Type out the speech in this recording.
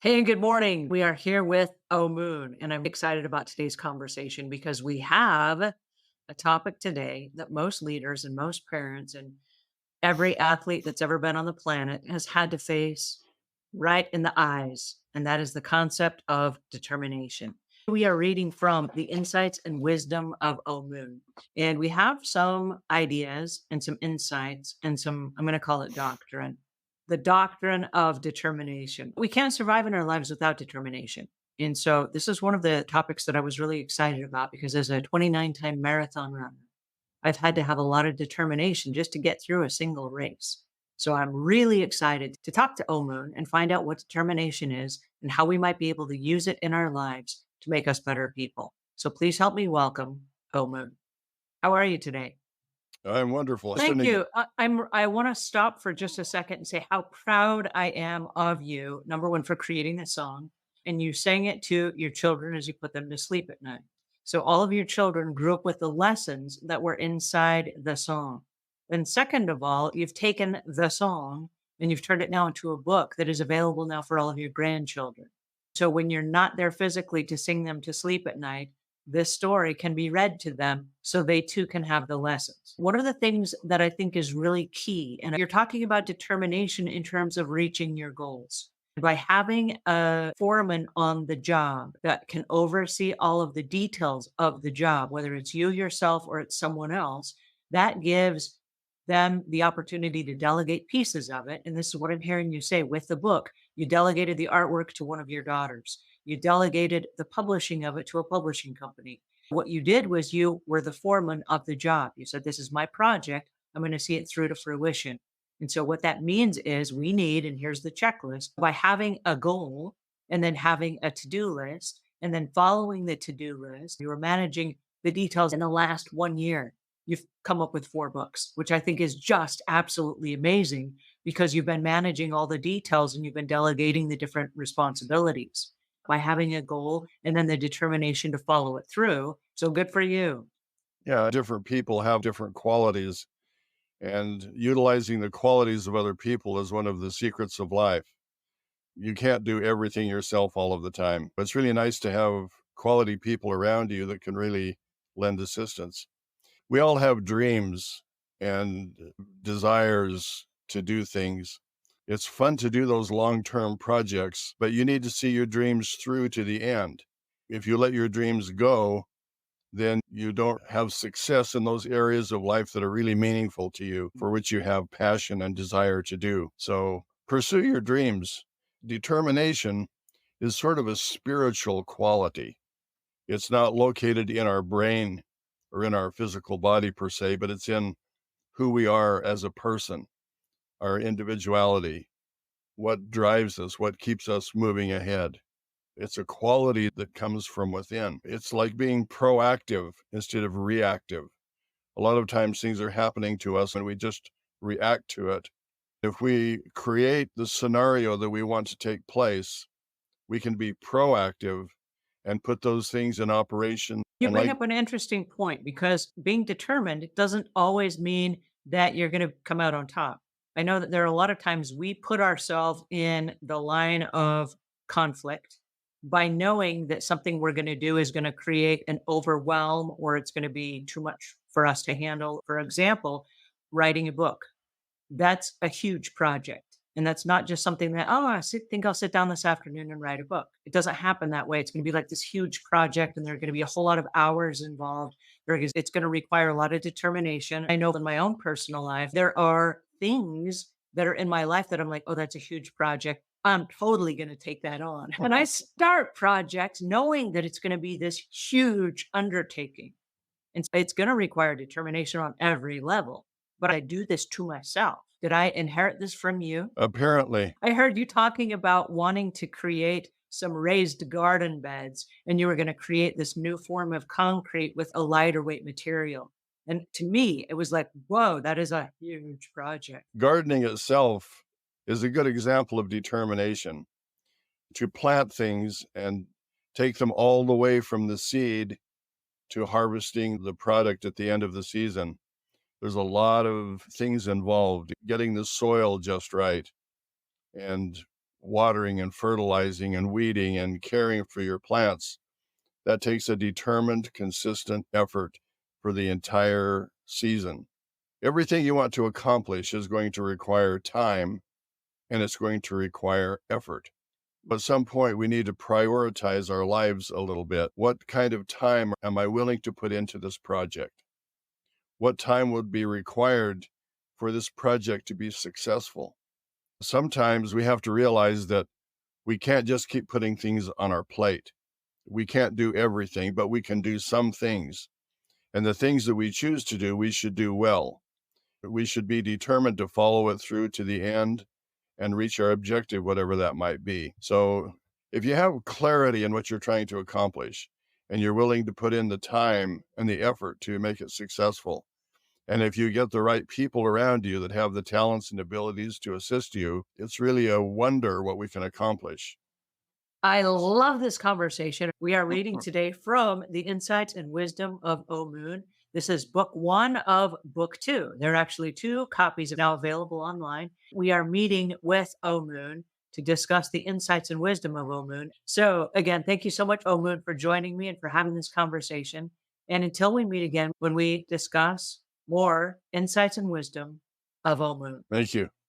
Hey, and good morning. We are here with Omuugn, and I'm excited about today's conversation because we have a topic today that most leaders and most parents and every athlete that's ever been on the planet has had to face right in the eyes, and that is the concept of determination. We are reading from the Insights and Wisdom of Omuugn, and we have some ideas and some insights and some, I'm going to call it doctrine. The doctrine of determination. We can't survive in our lives without determination. And so this is one of the topics that I was really excited about because as a 29-time marathon runner, I've had to have a lot of determination just to get through a single race. So I'm really excited to talk to Omuugn and find out what determination is and how we might be able to use it in our lives to make us better people. So please help me welcome Omuugn. How are you today? I'm wonderful. Thank you. I want to stop for just a second and say how proud I am of you. Number one, for creating this song, and you sang it to your children as you put them to sleep at night. So all of your children grew up with the lessons that were inside the song. And second of all, you've taken the song and you've turned it now into a book that is available now for all of your grandchildren. So when you're not there physically to sing them to sleep at night, this story can be read to them so they too can have the lessons. One of the things that I think is really key, and you're talking about determination in terms of reaching your goals. By having a foreman on the job that can oversee all of the details of the job, whether it's you yourself or it's someone else, that gives them the opportunity to delegate pieces of it. And this is what I'm hearing you say with the book. You delegated the artwork to one of your daughters. You delegated the publishing of it to a publishing company. What you did was you were the foreman of the job. You said, "This is my project. I'm going to see it through to fruition." And so, what that means is we need, and here's the checklist by having a goal and then having a to do list and then following the to do list, you are managing the details in the last 1 year. You've come up with 4 books, which I think is just absolutely amazing because you've been managing all the details and you've been delegating the different responsibilities by having a goal and then the determination to follow it through. So good for you. Yeah, different people have different qualities, and utilizing the qualities of other people is one of the secrets of life. You can't do everything yourself all of the time. But it's really nice to have quality people around you that can really lend assistance. We all have dreams and desires to do things. It's fun to do those long term projects, but you need to see your dreams through to the end. If you let your dreams go, then you don't have success in those areas of life that are really meaningful to you, for which you have passion and desire to do. So pursue your dreams. Determination is sort of a spiritual quality. It's not located in our brain or in our physical body per se, but it's in who we are as a person, our individuality, what drives us, what keeps us moving ahead. It's a quality that comes from within. It's like being proactive instead of reactive. A lot of times things are happening to us and we just react to it. If we create the scenario that we want to take place, we can be proactive and put those things in operation. You And bring like, up an interesting point because being determined doesn't always mean that you're going to come out on top. I know that there are a lot of times we put ourselves in the line of conflict by knowing that something we're going to do is going to create an overwhelm or it's going to be too much for us to handle. For example, writing a book. That's a huge project. And that's not just something that, oh, think I'll sit down this afternoon and write a book. It doesn't happen that way. It's going to be like this huge project, and there are going to be a whole lot of hours involved. It's going to require a lot of determination. I know in my own personal life, there are things that are in my life that I'm like, oh, that's a huge project. I'm totally going to take that on. And I start projects knowing that it's going to be this huge undertaking. And so it's going to require determination on every level. But I do this to myself. Did I inherit this from you? apparently, I heard you talking about wanting to create some raised garden beds, and you were going to create this new form of concrete with a lighter weight material. And to me, it was like, whoa, that is a huge project. gardening itself is a good example of determination to plant things and take them all the way from the seed to harvesting the product at the end of the season. There's a lot of things involved, getting the soil just right and watering and fertilizing and weeding and caring for your plants. That takes a determined, consistent effort for the entire season. Everything you want to accomplish is going to require time and it's going to require effort. At some point, we need to prioritize our lives a little bit. What kind of time am I willing to put into this project? What time would be required for this project to be successful? Sometimes we have to realize that we can't just keep putting things on our plate. We can't do everything, but we can do some things. And the things that we choose to do, we should do well. We should be determined to follow it through to the end and reach our objective, whatever that might be. So, if you have clarity in what you're trying to accomplish and you're willing to put in the time and the effort to make it successful, and if you get the right people around you that have the talents and abilities to assist you, it's really a wonder what we can accomplish. I love this conversation. We are reading today from The Insights and Wisdom of Omuugn. This is book one of book two. There are actually two copies now available online. We are meeting with Omuugn to discuss the insights and wisdom of Omuugn. So, again, thank you so much, Omuugn, for joining me and for having this conversation. And until we meet again, when we discuss more insights and wisdom of Omuugn. Thank you.